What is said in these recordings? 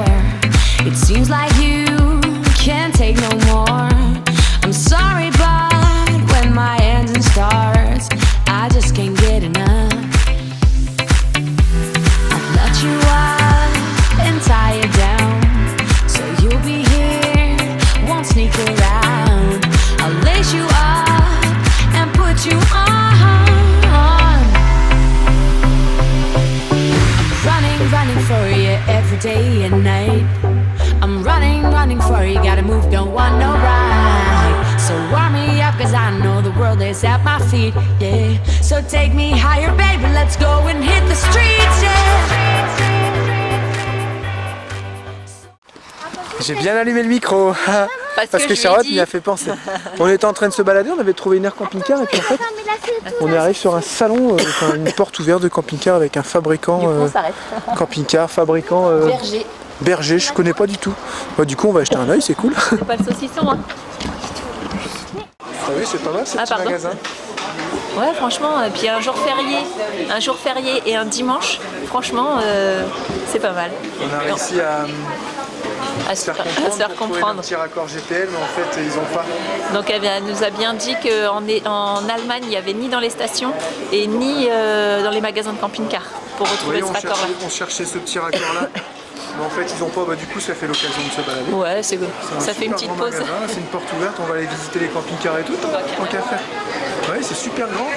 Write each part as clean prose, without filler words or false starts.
before. It seems like you can't take no more. I'm sorry, but when my engine starts, I just can't get enough. I've let you up and tie you down, so you'll be here, won't sneak around. I'll lace you up and put you on. Running for you every day and night. I'm running for you, gotta move, don't want no ride. So warm me up, cause I know the world is at my feet, yeah. So take me higher, baby, let's go and hit the streets, yeah. J'ai bien allumé le micro parce que Charlotte m'y a fait penser. On était en train de se balader, on avait trouvé une aire camping-car et puis en fait on arrive sur un salon, une porte ouverte de camping-car avec un fabricant camping-car, fabricant berger, je connais pas du tout. Bah, du coup on va acheter un œil, c'est cool. C'est pas le saucisson, hein. Ah oui, c'est pas mal ce petit magasin. Ouais, franchement, puis un jour férié et un dimanche, franchement, c'est pas mal. On a réussi à se faire comprendre. Un petit raccord GPL, mais en fait ils ont pas. Donc elle nous a bien dit qu'en Allemagne il n'y avait ni dans les stations et ni dans les magasins de camping-car pour retrouver ce raccord-là. On cherchait ce petit raccord-là, mais en fait ils ont pas. Bah, du coup ça fait l'occasion de se balader. Ouais, ça fait une petite pause. C'est une porte ouverte, on va aller visiter les camping-cars et tout, tant qu'à faire. Ouais, c'est super grand.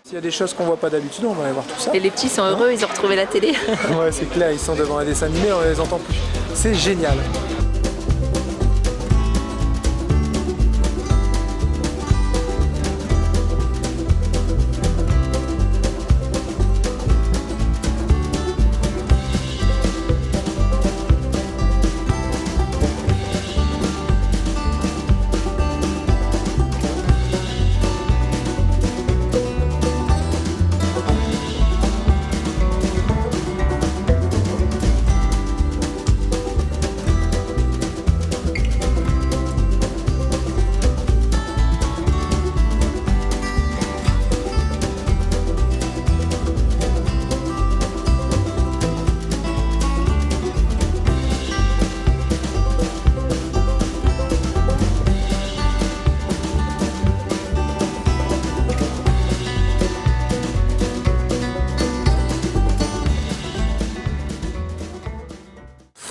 S'il y a des choses qu'on voit pas d'habitude, on va aller voir tout ça. Et les petits sont heureux, ils ont retrouvé la télé. Ouais, c'est clair, ils sont devant un dessin animé, on les entend plus. C'est génial.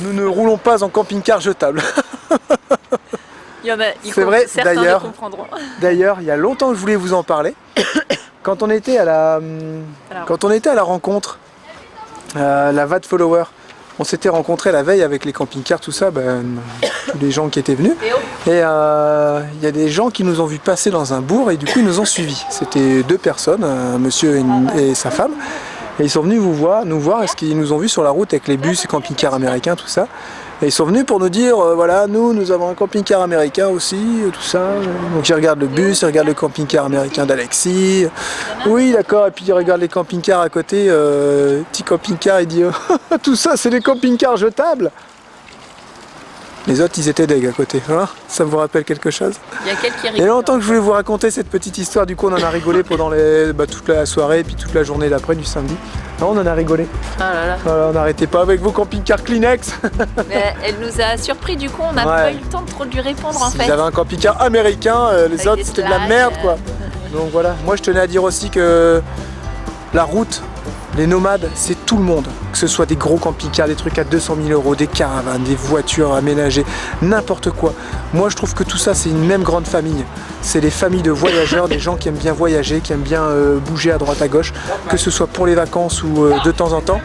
Nous ne roulons pas en camping-car jetable. C'est vrai, d'ailleurs, il y a longtemps que je voulais vous en parler. Quand on était à la rencontre, la VAT Follower, on s'était rencontrés la veille avec les camping-cars, tout ça, tous les gens qui étaient venus. Et il y a des gens qui nous ont vus passer dans un bourg et du coup ils nous ont suivis. C'était deux personnes, un monsieur et sa femme. Et ils sont venus nous voir, parce qu'ils nous ont vus sur la route avec les bus et camping-cars américains, tout ça. Et ils sont venus pour nous dire, voilà, nous avons un camping-car américain aussi, tout ça. Donc ils regardent le bus, ils regardent le camping-car américain d'Alexis. Oui, d'accord, et puis ils regardent les camping-cars à côté. Petit camping-car, il dit, tout ça, c'est des camping-cars jetables. Les autres, ils étaient deg à côté. Hein, ça vous rappelle quelque chose? Il y a quelqu'un qui rigole. Il y a longtemps que je voulais vous raconter cette petite histoire. Du coup, on en a rigolé pendant toute la soirée et puis toute la journée d'après, du samedi. Non, on en a rigolé. Ah là là. Voilà, on n'arrêtait pas avec vos camping-cars Kleenex. Mais elle nous a surpris, du coup, on n'a pas eu le temps de trop lui répondre en fait. Ils avaient un camping-car américain, les autres c'était de la merde quoi. Donc voilà, moi je tenais à dire aussi que la route, les nomades, c'est tout le monde. Que ce soit des gros camping-cars, des trucs à 200 000 €, des caravanes, des voitures aménagées, n'importe quoi. Moi je trouve que tout ça c'est une même grande famille. C'est des familles de voyageurs, des gens qui aiment bien voyager, qui aiment bien bouger à droite à gauche, que ce soit pour les vacances ou de temps en temps,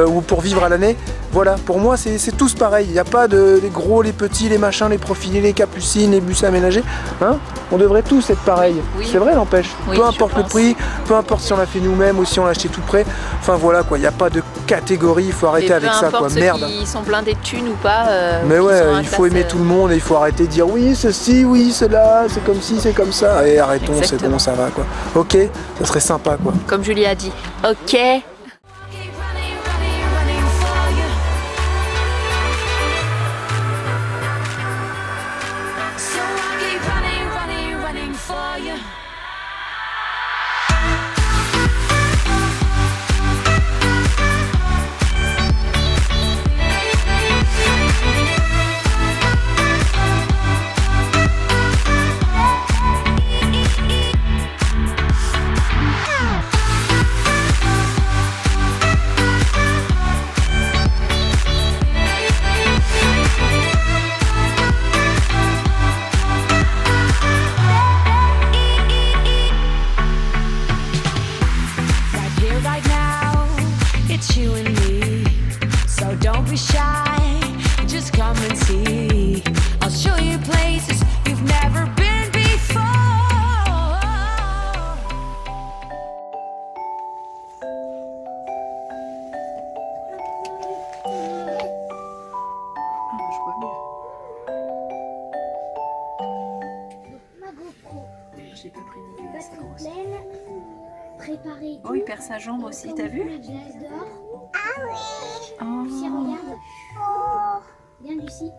ou pour vivre à l'année. Voilà, pour moi c'est tous pareil. Il n'y a pas les gros, les petits, les machins, les profilés, les capucines, les bus aménagés. Hein, on devrait tous être pareils. Oui. C'est vrai, n'empêche. Oui, peu importe le prix, peu importe si on l'a fait nous-mêmes ou si on l'a acheté tout près. Enfin voilà quoi, il n'y a pas de catégorie, il faut arrêter avec ça quoi. Merde. Ils sont blindés de thunes ou pas. Mais ouais, il faut aimer tout le monde et il faut arrêter de dire oui ceci, oui cela, c'est comme ci, c'est comme ça. Et arrêtons, c'est bon, ça va quoi. Ok, ça serait sympa quoi. Comme Julie a dit, ok. come and see. I'll show you places you've never been before. J'ai pas pris une Pas trop pleine. Préparer. Oh, il perd sa jambe aussi, t'as vu? La glace dehors. Oh. Lucie, regarde. Viens, Lucie.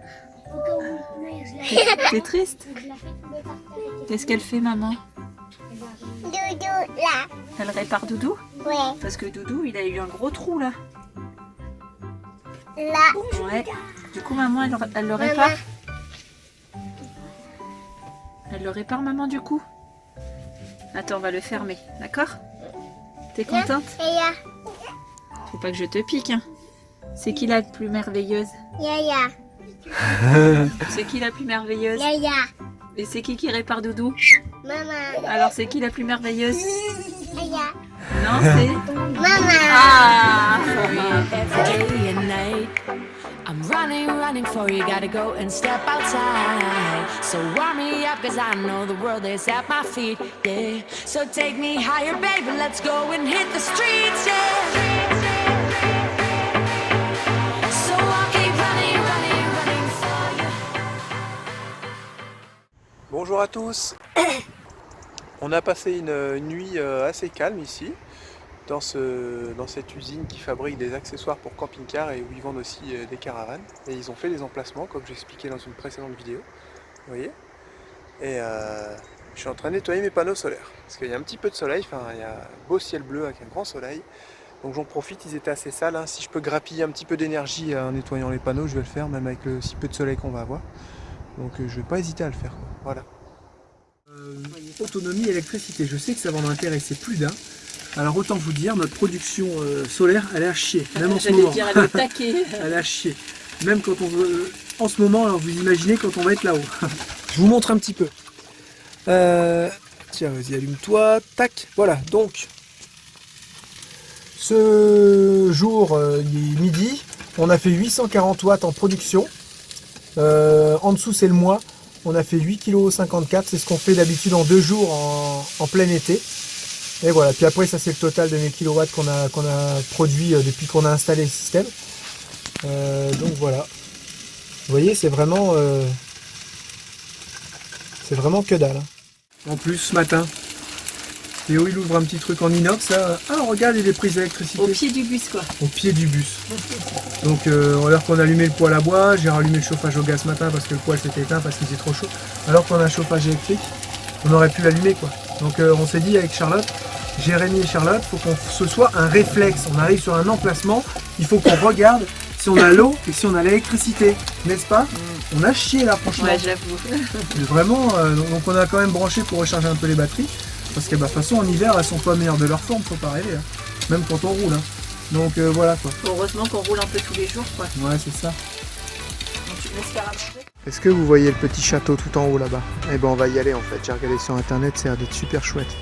Au cas où le pneu, je la fais. T'es triste? Je la fais tomber par terre. Qu'est-ce qu'elle fait, maman? Doudou, là. Elle répare Doudou? Ouais. Parce que Doudou, il a eu un gros trou là. Là. Ouais. Du coup, maman, elle le répare? Elle le répare, maman, du coup? Attends, on va le fermer, d'accord? T'es contente? Et là. Faut pas que je te pique, hein. C'est qui la plus merveilleuse? Yaya. C'est qui la plus merveilleuse? Yaya. Et c'est qui répare Doudou? Maman. Alors, c'est qui la plus merveilleuse? Yaya. Non, c'est... Maman. Ah! Every day and night, I'm running for you. Gotta go and step outside. So warm me up, cause I know the world is at my feet. Yeah. So take me higher, baby. Let's go and hit the streets. Yeah. So I'll keep running for you. Bonjour à tous. On a passé une nuit assez calme ici, dans cette usine qui fabrique des accessoires pour camping-car et où ils vendent aussi des caravanes. Et ils ont fait des emplacements, comme j'expliquais dans une précédente vidéo. Vous voyez? Et je suis en train de nettoyer mes panneaux solaires. Parce qu'il y a un petit peu de soleil, enfin il y a un beau ciel bleu avec un grand soleil. Donc j'en profite, ils étaient assez sales. Hein. Si je peux grappiller un petit peu d'énergie en nettoyant les panneaux, je vais le faire, même avec le si peu de soleil qu'on va avoir. Donc je vais pas hésiter à le faire, quoi. Voilà. Autonomie électricité, je sais que ça va en intéresser plus d'un. Alors autant vous dire, notre production solaire, elle est à chier, même en ce moment. Dire, elle est au taquet. Elle est à chier. Même quand on veut, en ce moment, alors vous imaginez quand on va être là-haut. Je vous montre un petit peu. Tiens, vas-y, allume-toi. Tac, voilà. Donc, ce jour, il est midi. On a fait 840 watts en production. En dessous, c'est le mois. On a fait 8,54 kg. C'est ce qu'on fait d'habitude en 2 jours en plein été. Et voilà. Puis après, ça, c'est le total de mes kilowatts qu'on a produit depuis qu'on a installé le système. Donc voilà. Vous voyez, c'est vraiment que dalle. Hein. En plus, ce matin, Théo il ouvre un petit truc en inox là. Ah, regarde, il y a des prises d'électricité. Au pied du bus, quoi. Au pied du bus. Donc, alors qu'on allumait le poêle à bois, j'ai rallumé le chauffage au gaz ce matin parce que le poêle s'était éteint parce qu'il était trop chaud. Alors qu'on a un chauffage électrique, on aurait pu l'allumer quoi. Donc, on s'est dit avec Charlotte, Jérémy et Charlotte, il faut qu'on ce soit un réflexe. On arrive sur un emplacement, il faut qu'on regarde si on a l'eau et si on a l'électricité, n'est-ce pas? On a chié là franchement. Ouais, j'avoue. Mais vraiment, donc on a quand même branché pour recharger un peu les batteries. Parce que bah, de toute façon en hiver elles sont pas meilleures de leur forme, faut pas rêver. Hein. Même quand on roule. Hein. Donc voilà quoi. Heureusement qu'on roule un peu tous les jours, quoi. Ouais, c'est ça. Donc tu me laisses faire un petit peu. Est-ce que vous voyez le petit château tout en haut là-bas? Eh ben on va y aller en fait. J'ai regardé sur internet, ça a l'air d'être super chouette.